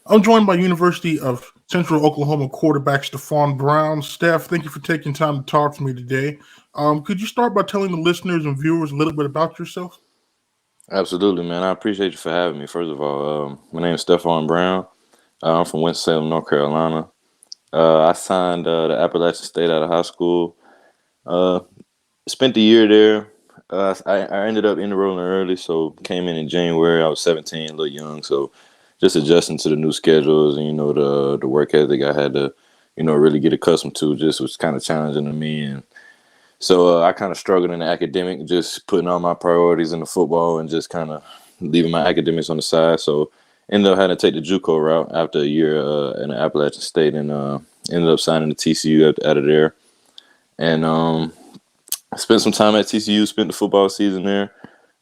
I'm joined by University of Central Oklahoma quarterback Stephon Brown. Steph, thank you for taking time to talk to me today. Could you start by telling the listeners and viewers a little bit about yourself? Absolutely, man. I appreciate you for having me. First of all, my name is Stephon Brown. I'm from Winston-Salem, North Carolina. I signed the Appalachian State out of high school. Uh, Spent the year there. I ended up enrolling early, so came in January. I was 17, a little young, so just adjusting to the new schedules and the work ethic I had to really get accustomed to. Just was kind of challenging to me, and so I kind of struggled in the academic, just putting all my priorities into football and just kind of leaving my academics on the side. So ended up having to take the JUCO route after a year in the Appalachian State, and ended up signing the TCU out of there. And I spent some time at TCU, spent the football season there.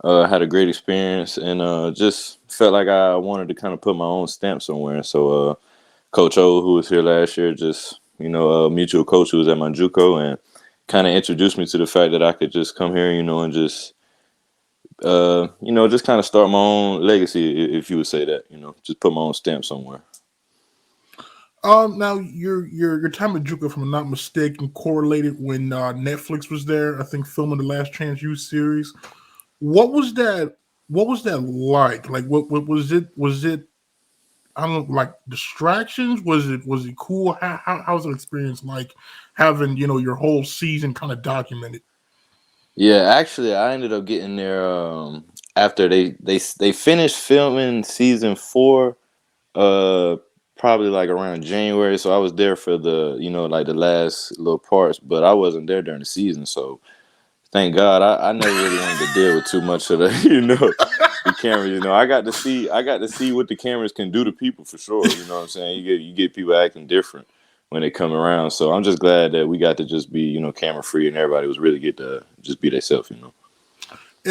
Had a great experience, and just felt like I wanted to kind of put my own stamp somewhere. So Coach O, who was here last year, just a mutual coach who was at my JUCO, and kind of introduced me to the fact that I could just come here, and just just kind of start my own legacy, if you would say that, just put my own stamp somewhere. Now your time at JUCO, if I'm not mistaken, correlated when Netflix was there. I think filming the Last Chance U series. What was that? What was that like? Like what was it? Was it I don't know, like distractions? Was it cool? How's the experience like having your whole season kind of documented? Yeah, actually, I ended up getting there after they finished filming season 4, uh, probably like around January. So I was there for the like the last little parts, but I wasn't there during the season. So thank God, I never really wanted to deal with too much of the the camera. I got to see what the cameras can do to people for sure. You know what I'm saying? You get people acting different when they come around. So I'm just glad that we got to just be camera free, and everybody was really get to just be themselves. And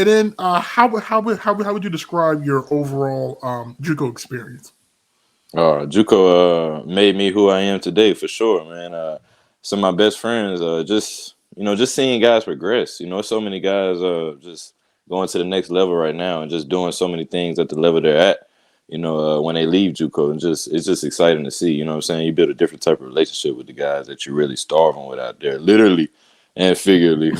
then, how would you describe your overall JUCO experience? JUCO made me who I am today for sure, man. Some of my best friends, just seeing guys progress. So many guys just going to the next level right now and just doing so many things at the level they're at. When they leave JUCO, and just it's just exciting to see. You know what I'm saying? You build a different type of relationship with the guys that you're really starving with out there, literally and figuratively.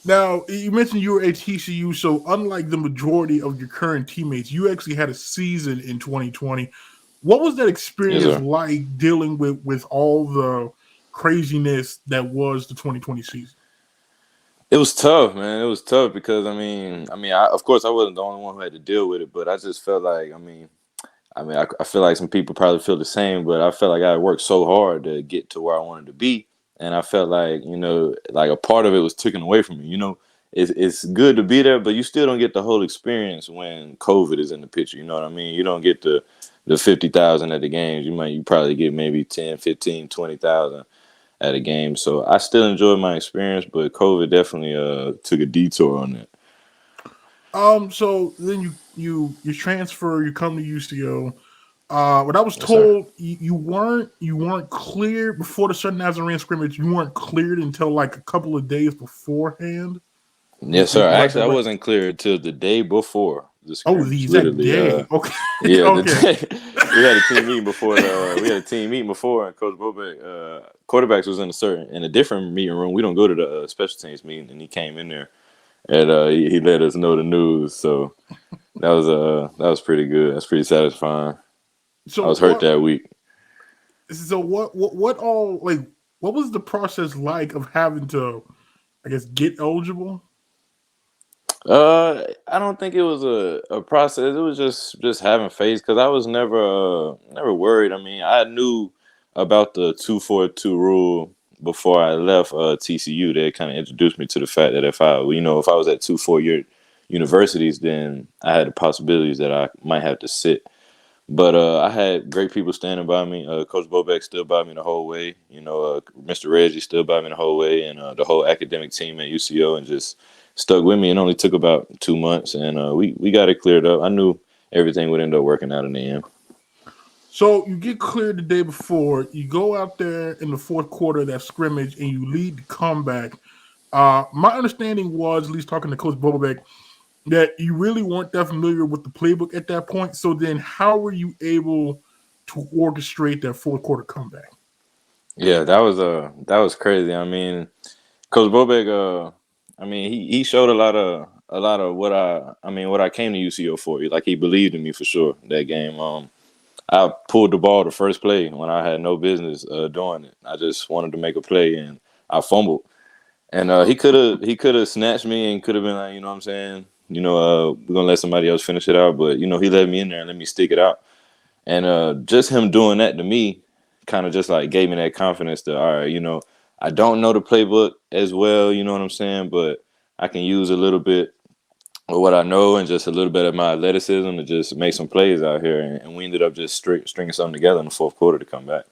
Now you mentioned you were at TCU, so unlike the majority of your current teammates, you actually had a season in 2020. What was that Yes, experience sir. like dealing with all the craziness that was the 2020 season? It was tough, man. It was tough because of course, I wasn't the only one who had to deal with it, but I just felt like, I feel like some people probably feel the same, but I felt like I worked so hard to get to where I wanted to be, and I felt like, like a part of it was taken away from me. It's good to be there, but you still don't get the whole experience when COVID is in the picture. You know what I mean? You don't get the 50,000 at the games. You probably get maybe 10, 15, 20,000 at a game. So I still enjoyed my experience, but COVID definitely took a detour on that. So then you transfer, you come to UCO. What I was Yes, sir. told, you weren't cleared before the Southern Nazarene scrimmage. You weren't cleared until like a couple of days beforehand. Yes, sir. Am I Actually, I correct? wasn't cleared till the day before the Oh, the scrimmage. exact Literally, day. Okay, yeah, the okay. day we had a team meeting before we had a team meeting before, and Coach Bobek, quarterbacks was in a different meeting room. We don't go to the special teams meeting, and he came in there and he let us know the news. So that was pretty good. That's pretty satisfying. I So was hurt what? that week. So what all like? What was the process like of having to, I guess, get eligible? I don't think it was a process. It was just having faith because I was never worried. I mean, I knew about the 2-4-2 rule before I left TCU. They kind of introduced me to the fact that if I was at 2 4 year universities, then I had the possibilities that I might have to sit. But I had great people standing by me. Coach Bobek stood by me the whole way. Mr. Reggie stood by me the whole way, and the whole academic team at UCO, and just stuck with me. It only took about 2 months, and we got it cleared up. I knew everything would end up working out in the end. So you get cleared the day before. You go out there in the fourth quarter of that scrimmage, and you lead the comeback. My understanding was, at least talking to Coach Bobek, that you really weren't that familiar with the playbook at that point. So then, how were you able to orchestrate that fourth quarter comeback? Yeah, that was crazy. I mean, Coach Bobek, I mean, he showed a lot of what I came to UCO for. Like he believed in me for sure that game. I pulled the ball the first play when I had no business doing it. I just wanted to make a play and I fumbled. And he could have snatched me and could have been like, you know what I'm saying? We're gonna let somebody else finish it out. But he let me in there and let me stick it out. And just him doing that to me kind of just like gave me that confidence that, all right, I don't know the playbook as well, you know what I'm saying? But I can use a little bit of what I know and just a little bit of my athleticism to just make some plays out here. And we ended up just stringing something together in the fourth quarter to come back.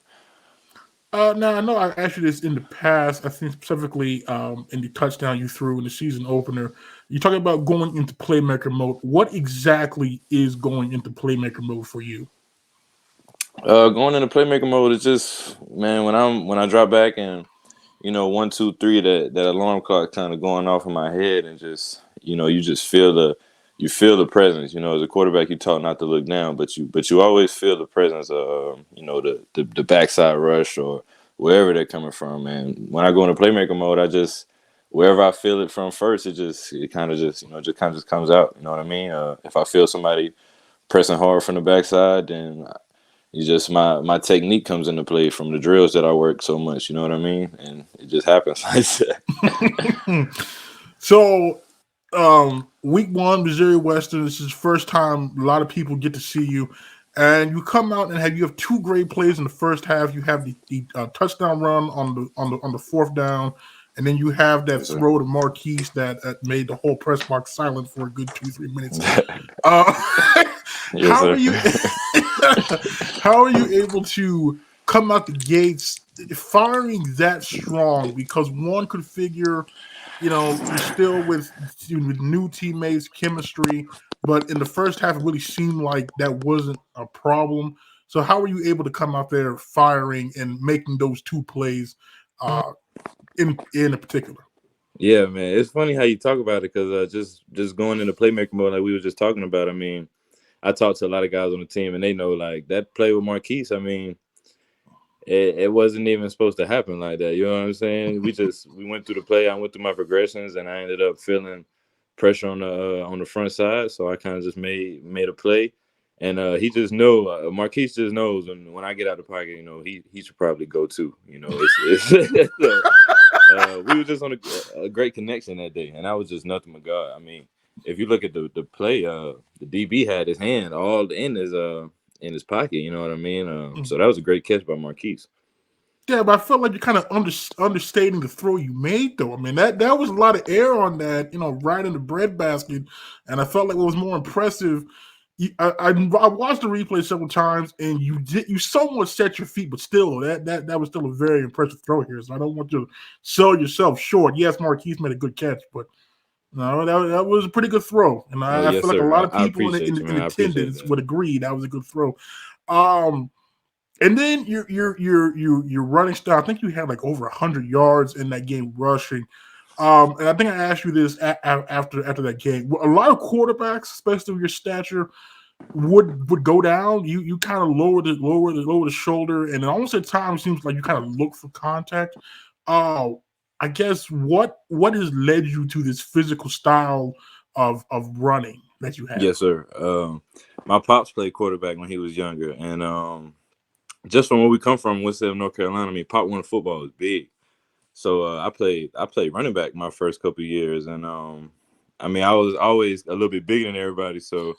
Now I know I asked you this in the past. I think specifically in the touchdown you threw in the season opener. You talking about going into playmaker mode. What exactly is going into playmaker mode for you? Going into playmaker mode is just, man, when I drop back and 1, 2, 3, that alarm clock kind of going off in my head, and just you just feel the presence. As a quarterback, you taught not to look down, but you always feel the presence of the backside rush or wherever they're coming from. And when I go into playmaker mode, I just, wherever I feel it from first, it kind of just comes out. You know what I mean? If I feel somebody pressing hard from the backside, then you just, my technique comes into play from the drills that I work so much. You know what I mean? And it just happens like that. So, week one, Missouri Western. This is the first time a lot of people get to see you, and you come out and you have two great plays in the first half. You have the touchdown run on the fourth down, and then you have that Yes, sir. throw to Marquise that made the whole press box silent for a good 2-3 minutes. Uh, Yes, how sir. are you? How are you able to come out the gates firing that strong? Because one could figure, you're still with new teammates, chemistry, but in the first half, it really seemed like that wasn't a problem. So, how were you able to come out there firing and making those two plays uh, in particular? Yeah, man. It's funny how you talk about it, because just going into playmaker mode like we were just talking about. I mean, I talked to a lot of guys on the team, and they know, like, that play with Marquise. I mean, it wasn't even supposed to happen like that. You know what I'm saying? We went through the play. I went through my progressions, and I ended up feeling pressure on the front side. So I kind of just made a play, and he just know, Marquise just knows when I get out the pocket. He should probably go too. It's we were just on a great connection that day, and that was just nothing but God. I mean, if you look at the play, the DB had his hand all in his pocket. You know what I mean? So that was a great catch by Marquise. Yeah, but I felt like you're kind of understating the throw you made, though. I mean, that was a lot of air on that, right in the breadbasket, and I felt like what was more impressive. I watched the replay several times, and you somewhat set your feet, but still, that was still a very impressive throw here. So I don't want you to sell yourself short. Yes, Marquise made a good catch, but no, that was a pretty good throw, and Oh, I yes, feel like a sir. lot of I people appreciate you, in man. I appreciate attendance that. would agree that was a good throw. Um, and then your running style. I think you had like over 100 yards in that game rushing. And I think I asked you this after that game. A lot of quarterbacks, especially with your stature, would go down. You kind of lower the shoulder, and it almost at times seems like you kind of look for contact. Uh, I guess what has led you to this physical style of running that you have? Yes, sir. My pops played quarterback when he was younger, and just from where we come from, Winston, North Carolina. I mean, Pop Warner football is big. So I played running back my first couple of years, and I mean, I was always a little bit bigger than everybody, so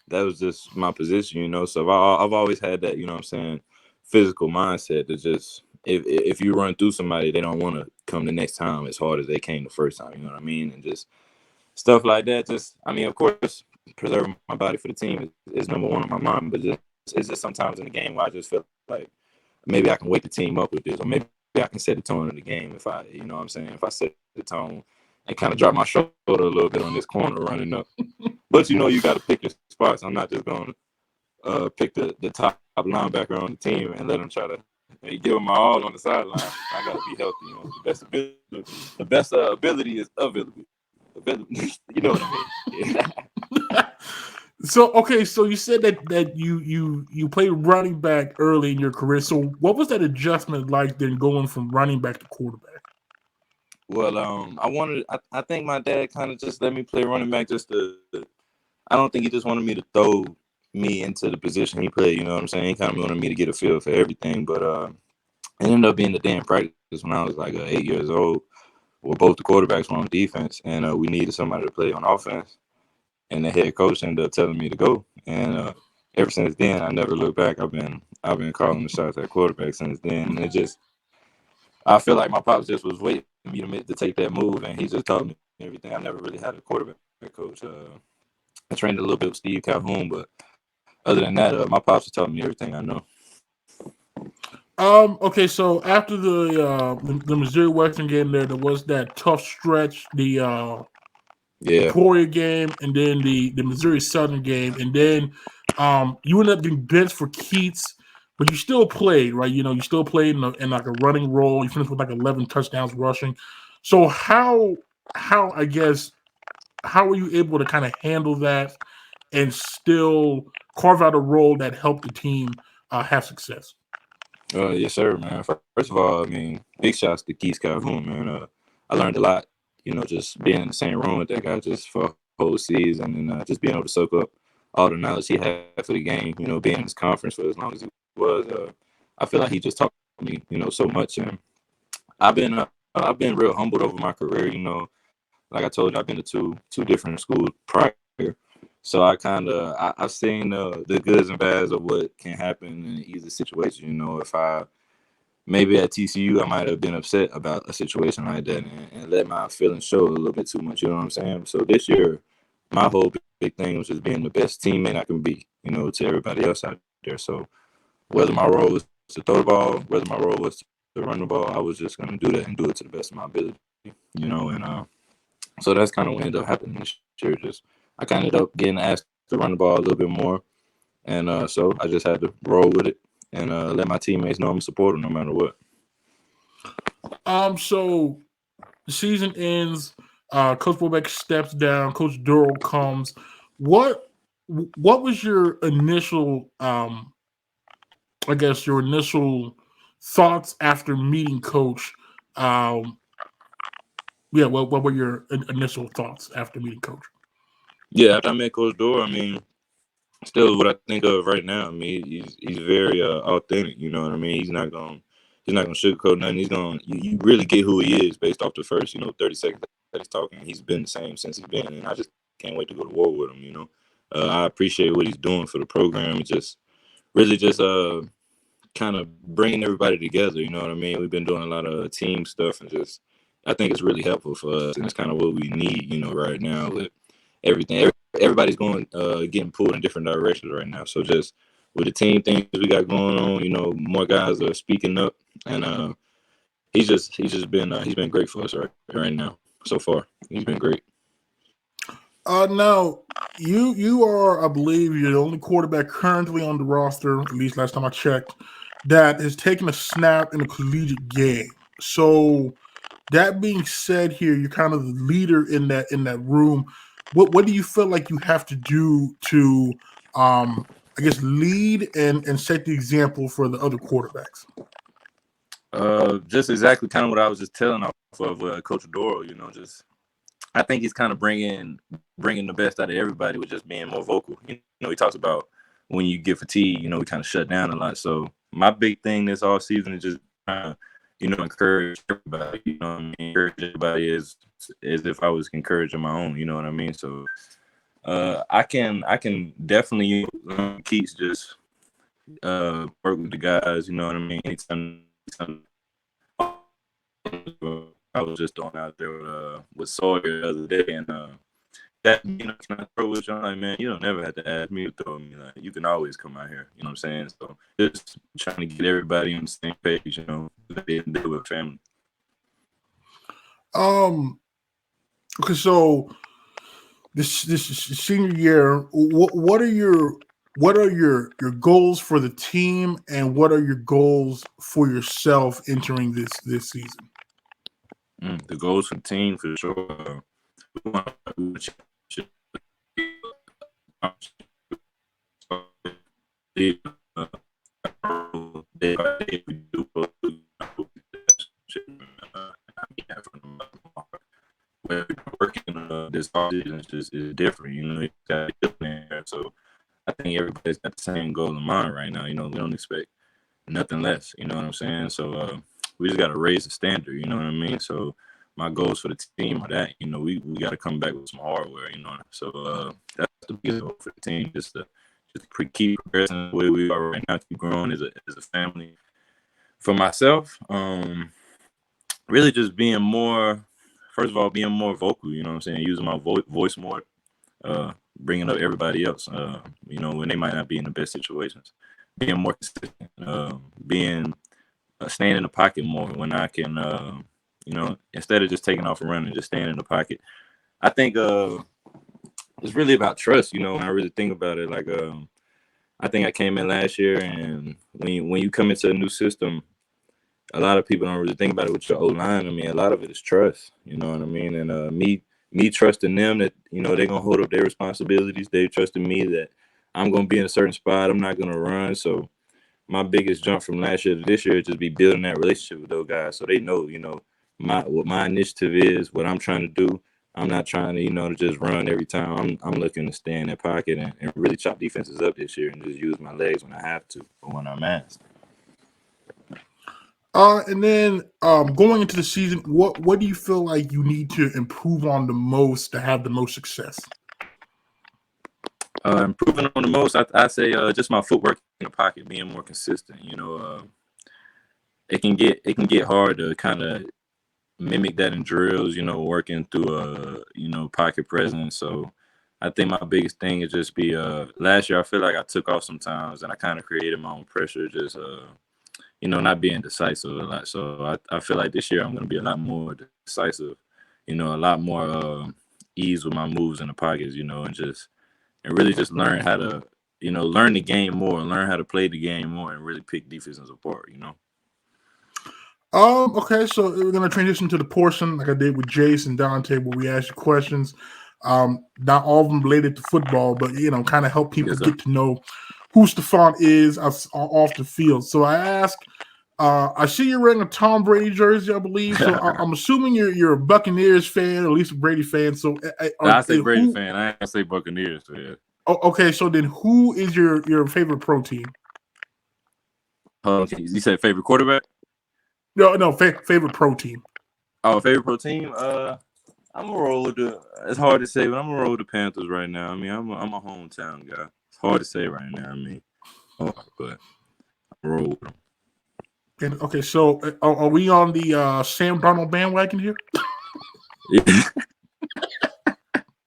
that was just my position. So I've always had that, what I'm saying, physical mindset to just, if you run through somebody, they don't want to come the next time as hard as they came the first time. You know what I mean? And just stuff like that. Just, I mean, of course, preserving my body for the team is number one on my mind, but it's just sometimes in the game where I just feel like maybe I can wake the team up with this, or maybe I can set the tone of the game if I, what I'm saying, if I set the tone and kind of drop my shoulder a little bit on this corner running up. But you got to pick your spots. I'm not just going to pick the top linebacker on the team and let them try to give them my all on the sideline. I got to be healthy. The best ability is availability. You know what I mean? So okay, so you said that you played running back early in your career. So what was that adjustment like then going from running back to quarterback? Well, I think my dad kind of just let me play running back just to. I don't think he just wanted me to throw me into the position he played. You know what I'm saying? He kind of wanted me to get a feel for everything. But it ended up being the day in practice when I was like 8 years old. Where both the quarterbacks were on defense, and we needed somebody to play on offense. And the head coach ended up telling me to go. And ever since then, I never looked back. I've been calling the shots at quarterback since then. And it just, I feel like my pops just was waiting for me to take that move, and he just taught me everything. I never really had a quarterback coach. I trained a little bit with Steve Calhoun, but other than that, my pops has taught me everything I know. Okay, so after the Missouri Western game, there was that tough stretch, the Yeah, Emporia game, and then the Missouri Southern game, and then you ended up getting benched for Keats, but you still played, right? You know, you still played in like a running role. You finished with like 11 touchdowns rushing. So how I guess how were you able to kind of handle that and still carve out a role that helped the team have success? yes, sir, man. First of all, I mean, big shouts to Keith Calhoun, man. I learned a lot, just being in the same room with that guy just for a whole season, and just being able to soak up all the knowledge he had for the game. Being in this conference for as long as he was, I feel like he just taught me, so much. And I've been real humbled over my career. Like I told you, I've been to two different schools prior. So I've seen the goods and bads of what can happen in either situation. If I maybe at TCU I might have been upset about a situation like that and let my feelings show a little bit too much. You know what I'm saying? So this year, my whole big thing was just being the best teammate I can be. To everybody else out there. So whether my role was to throw the ball, whether my role was to run the ball, I was just gonna do that and do it to the best of my ability. And so that's kind of what ended up happening this year. Just I kind of ended up getting asked to run the ball a little bit more, and so I just had to roll with it and let my teammates know I'm a supporter no matter what. So the season ends. Coach Bobek steps down. Coach Durrell comes. What what was your initial, I guess, your initial thoughts after meeting Coach? Um, yeah, what were your initial thoughts after meeting Coach? Yeah, after I met Coach Durrell, I mean, still what I think of right now. I mean, he's very authentic. You know what I mean? He's not gonna sugarcoat nothing. You really get who he is based off the first 30 seconds that he's talking. He's been the same since he's been, and I just can't wait to go to war with him. I appreciate what he's doing for the program. It's just really just kind of bringing everybody together. You know what I mean? We've been doing a lot of team stuff, and just I think it's really helpful for us, and it's kind of what we need. Right now with everything. Everybody's getting pulled in different directions right now. So just with the team things we got going on, more guys are speaking up, and he's been great for us right now so far. He's been great. Now you are, I believe, you're the only quarterback currently on the roster, at least last time I checked, that has taken a snap in a collegiate game. So that being said, here you're kind of the leader in that room. What do you feel like you have to do to, I guess, lead and set the example for the other quarterbacks? Just exactly kind of what I was just telling off of Coach Durrell. Just I think he's kind of bringing the best out of everybody with just being more vocal. He talks about when you get fatigued, we kind of shut down a lot. So my big thing this all season is just encourage everybody. What I mean? Encourage everybody as if I was encouraging my own. You know what I mean? So I can definitely Keats just work with the guys. You know what I mean? Anytime I was just throwing out there with Sawyer the other day, and that can I throw with you? I'm like, man, you don't never have to ask me to throw me. Like, you can always come out here. You know what I'm saying? So just trying to get everybody on the same page. They do with family. Okay, so this senior year, what are your goals for the team, and what are your goals for yourself entering this season? The goals for the team for sure. We want to win a championship. Day by day, we do when we're working this season is different, you know. You got to get in there. So I think everybody's got the same goal in mind right now. You know, we don't expect nothing less. You know what I'm saying? So we just got to raise the standard. You know what I mean? So my goals for the team are that, you know, we got to come back with some hardware. You know, so that's the biggest goal for the team, just to keep progressing the way we are right now, keep growing as a family. For myself, really just being more, first of all, being more vocal. You know what I'm saying? Using my voice more, bringing up everybody else. You know, when they might not be in the best situations, being more consistent, being staying in the pocket more when I can. You know, instead of just taking off and running, just staying in the pocket. I think it's really about trust. You know, when I really think about it, like I think I came in last year, and when you come into a new system, a lot of people don't really think about it with your O-line. I mean, a lot of it is trust. You know what I mean? And me trusting them that, you know, they're gonna hold up their responsibilities. They trusting me that I'm gonna be in a certain spot. I'm not gonna run. So my biggest jump from last year to this year is just be building that relationship with those guys, so they know, you know, what my initiative is, what I'm trying to do. I'm not trying to, you know, to just run every time. I'm looking to stay in that pocket and really chop defenses up this year and just use my legs when I have to or when I'm asked. And then going into the season, what do you feel like you need to improve on the most to have the most success? Improving on the most, I say just my footwork in the pocket, being more consistent. You know, it can get hard to kind of mimic that in drills. You know, working through you know, pocket presence. So I think my biggest thing is just be last year I feel like I took off sometimes and I kind of created my own pressure, just you know, not being decisive a lot. So I feel like this year I'm going to be a lot more decisive, you know, a lot more ease with my moves in the pockets, you know, and really just learn how to, you know, learn the game more, learn how to play the game more, and really pick defenses apart, you know. Okay, so we're gonna transition to the portion like I did with Jace and Dante, where we ask you questions. Not all of them related to football, but you know, kind of help people get to know who Stephon is off the field. So I ask, I see you're wearing a Tom Brady jersey, I believe. So I'm assuming you're a Buccaneers fan, or at least a Brady fan. So I say Brady fan. I ain't say Buccaneers fan. Oh, okay, so then who is your favorite pro team? You said favorite quarterback? No, favorite pro team. Oh, favorite pro team? I'm gonna roll with it's hard to say, but I'm gonna roll with the Panthers right now. I mean, I'm a hometown guy. It's hard to say right now. I mean, but I'm roll with them. And, okay, so are we on the Sam Darnold bandwagon here? Yeah.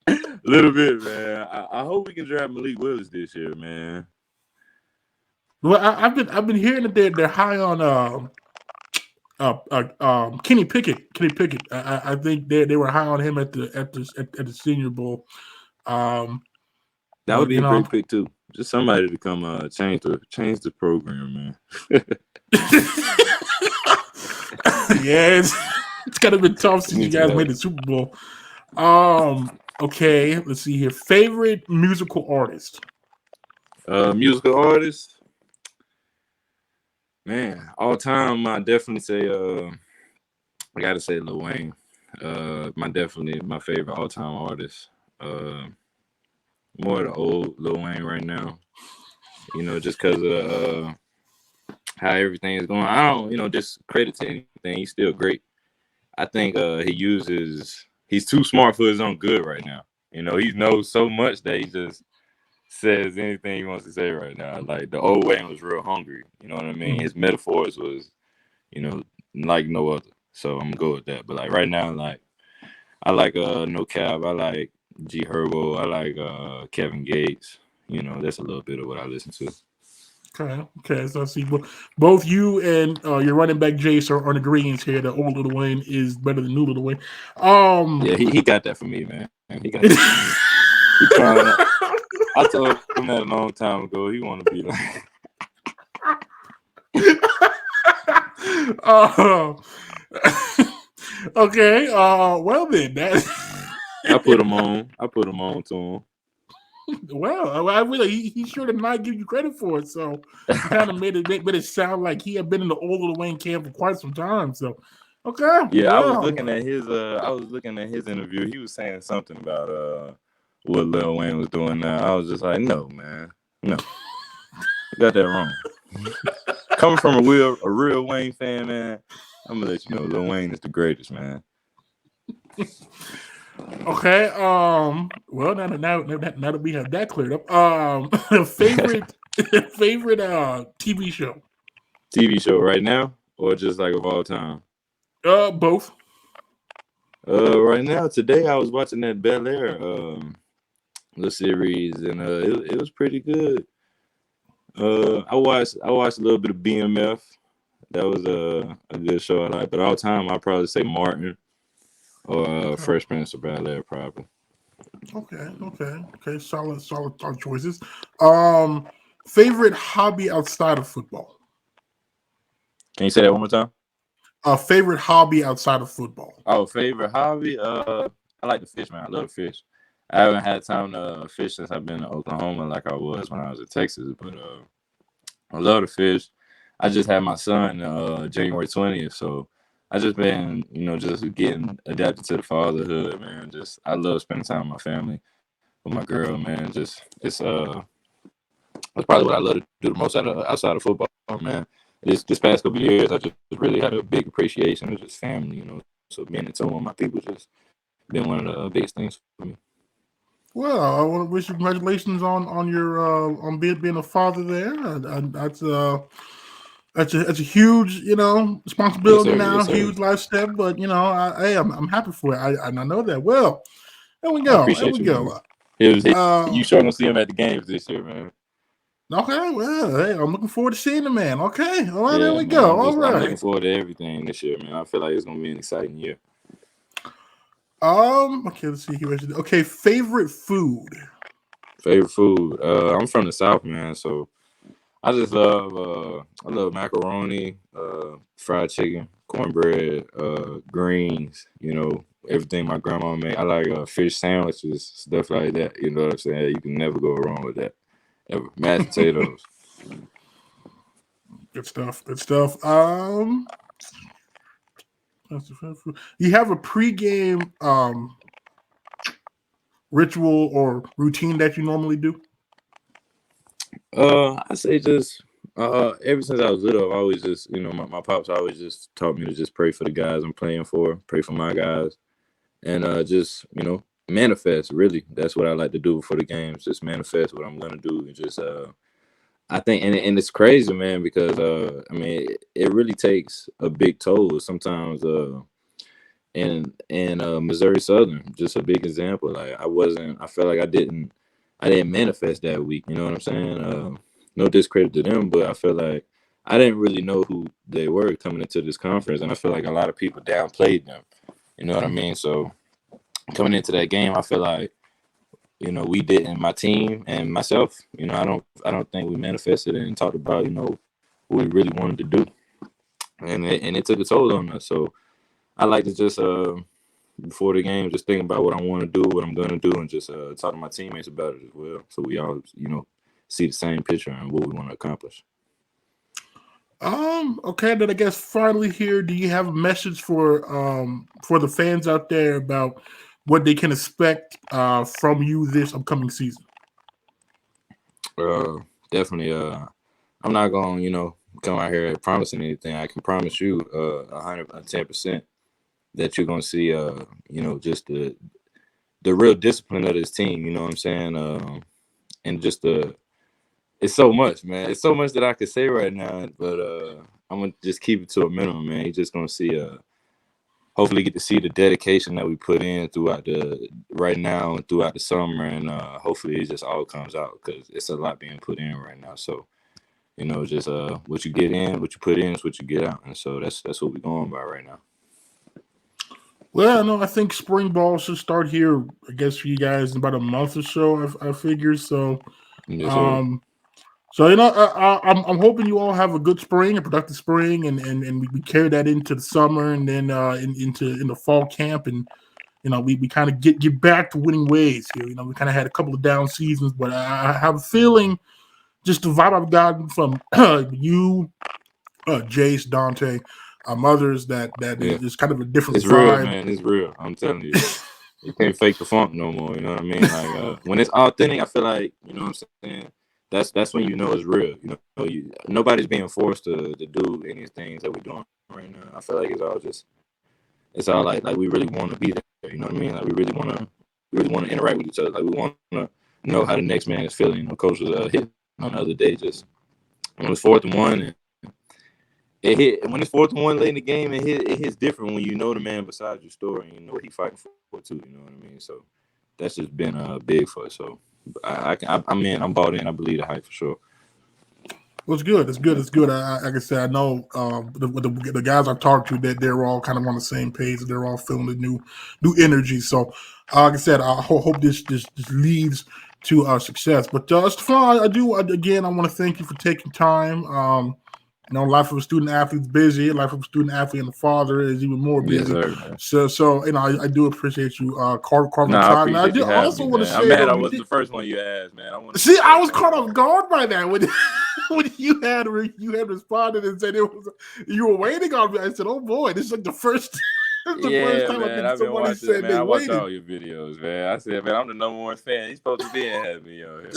A little bit, man. I hope we can draft Malik Willis this year, man. Well, I've been hearing that they're high on Kenny Pickett. Kenny Pickett. I think they were high on him at the Senior Bowl. That would be a great pick too. Just somebody to come change the program, man. Yeah, it's kind of been tough since you guys made the Super Bowl. Okay, let's see here. Favorite musical artist? Musical artist? Man, all time, I definitely say I gotta say Lil Wayne. Definitely my favorite all time artist. More the old Lil Wayne right now. You know, just because of how everything is going. I don't, you know, just credit to anything. He's still great. I think he's too smart for his own good right now. You know, he knows so much that he just says anything he wants to say right now. Like the old Wayne was real hungry. You know what I mean? His metaphors was, you know, like no other. So I'm gonna go with that. But like right now, like I like No Cap. I like G Herbo. I like Kevin Gates. You know, that's a little bit of what I listen to. Okay. So I see both you and your running back Jace are on agreement here that old Lil Wayne is better than new Lil Wayne. Yeah, he got that for me, man. He got that for me. I told him that a long time ago. He want to be like. Okay. Well then, I put him on. I put him on to him. Well, I really he sure did not give you credit for it. So you kind of made it sound like he had been in the old Lil Wayne camp for quite some time. So okay, Yeah, I was well, looking at his interview. He was saying something about what Lil Wayne was doing now. I was just like, no, man. No. You got that wrong. Coming from a real Wayne fan, man, I'm gonna let you know Lil Wayne is the greatest, man. okay. Well, now that we have that cleared up, favorite TV show. TV show right now, or just like of all time? Both. Right now, today I was watching that Bel Air the series, and it was pretty good. I watched a little bit of BMF. That was a good show I like. But all time, I'd probably say Martin or Fresh Prince of Bel Air, probably. Okay. Solid choices. Favorite hobby outside of football. Can you say that one more time? Favorite hobby outside of football. Oh, favorite hobby? I like to fish, man. I love to fish. I haven't had time to fish since I've been in Oklahoma like I was when I was in Texas, but I love to fish. I just had my son January 20th, so I just been, just getting adapted to the fatherhood, man. Just I love spending time with my family, with my girl, man. It's that's probably what I love to do the most outside of football, man. This past couple of years, I just really had a big appreciation of just family, So being in tune with my people just been one of the biggest things for me. Well, I want to wish you congratulations on your on being a father there. That's a huge responsibility now, Yes, sir. huge life step. But I'm happy for it. I know that. Well, there we I go. appreciate you, man. You sure gonna see him at the games this year, man. Okay, well, hey, I'm looking forward to seeing the man. Okay, all right, Yeah, there we man, go. I'm looking forward to everything this year, man. I feel like it's gonna be an exciting year. Okay, let's see here. Okay, favorite food. Favorite food. I'm from the South, man, so I just love I love macaroni, fried chicken, cornbread, greens, everything my grandma made. I like fish sandwiches, stuff like that. You know what I'm saying? You can never go wrong with that. Ever. Mashed potatoes. Good stuff. You have a pregame ritual or routine that you normally do? I say just ever since I was little, I've always just my pops always just taught me to just pray for the guys I'm playing for, pray for my guys, and just manifest. Really, that's what I like to do before the games. Just manifest what I'm gonna do, and just I think, and it's crazy, man, because I mean, it really takes a big toll sometimes. In Missouri Southern, just a big example. Like I felt like I didn't manifest that week. You know what I'm saying? No discredit to them, but I feel like I didn't really know who they were coming into this conference, and I feel like a lot of people downplayed them. You know what I mean? So coming into that game, I feel like we didn't, my team and myself. I don't think we manifested and talked about what we really wanted to do, and it took a toll on us. So I like to just before the game, just think about what I want to do, what I'm going to do, and just talk to my teammates about it as well. So we all, see the same picture and what we want to accomplish. Okay, then I guess finally here, do you have a message for the fans out there about what they can expect from you this upcoming season? Definitely. I'm not going, come out here promising anything. I can promise you 110% that you're going to see, just the real discipline of this team. You know what I'm saying? And just it's so much, man. It's so much that I could say right now, but I'm gonna just keep it to a minimum, man. You're just gonna see, hopefully, get to see the dedication that we put in throughout right now and throughout the summer, and hopefully, it just all comes out because it's a lot being put in right now. So, just what you get in, what you put in is what you get out, and so that's what we're going by right now. Well, no, I think spring ball should start here. I guess for you guys in about a month or so. I figure so. Yes, So I'm hoping you all have a good spring, a productive spring, and we carry that into the summer, and then into the fall camp, and we kind of get back to winning ways here. We kind of had a couple of down seasons, but I have a feeling just the vibe I've gotten from you, Jace, Dante, others that is kind of a different It's vibe. real, man. It's real. I'm telling you. You can't fake the funk no more. You know what I mean? Like when it's authentic, I feel like, you know what I'm saying? That's when you know it's real. Nobody's being forced to do any things that we're doing right now. I feel like it's all like we really want to be there. You know what I mean? Like we really want to interact with each other. Like we want to know how the next man is feeling. Coach was hit on the other day just when it was 4th and 1 and it hit. When it's 4th and 1 late in the game, it hits different when you know the man beside your story and you know what he fighting for too. You know what I mean? So that's just been big for us. So I'm bought in. I believe the hype for sure. Well, it's good. It's good. It's good. Like I said, I know the guys I've talked to that they're all kind of on the same page. They're all feeling the new energy. So, like I said, I hope this leads to success. But Stephon, I want to thank you for taking time. Life of a student athlete is busy. Life of a student athlete and a father is even more busy. Yes, sir, so I do appreciate you carving time. And I do also want to say, I'm mad I wasn't the first one you asked, man. I was caught off guard by that when you had responded and said you were waiting on me. I said, "Oh boy, this is like the first." First time I've been watching said man. I watch all your videos, man. I said, man, I'm the #1 fan. He's supposed to be in having me on here.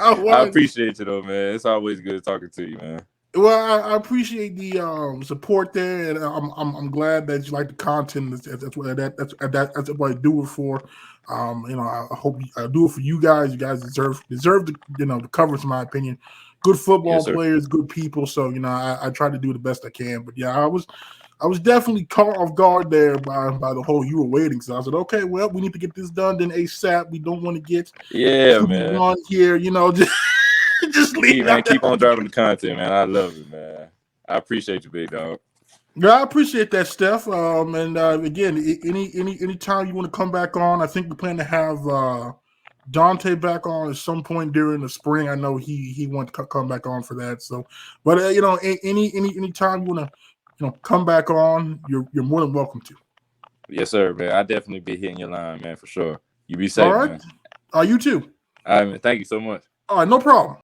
I appreciate you though, man. It's always good talking to you, man. Well, I appreciate the support there, and I'm glad that you like the content. That's what I do it for. I hope I do it for you guys. You guys deserve the coverage, in my opinion. Good football players, good people. So I try to do the best I can. But yeah, I was definitely caught off guard there by the whole you were waiting. So I said, okay, well, we need to get this done then ASAP. We don't want to get man on here. Just leave. Man, keep on driving the content, man. I love it, man. I appreciate you, big dog. Yeah, I appreciate that, Steph. And again, any time you want to come back on, I think we plan to have Dante back on at some point during the spring. I know he wants to come back on for that. So, but any time you want to come back on, you're more than welcome to. Yes, sir, man. I definitely be hitting your line, man, for sure. You be safe, all right, man. You too. All right, man. Thank you so much. All right, no problem.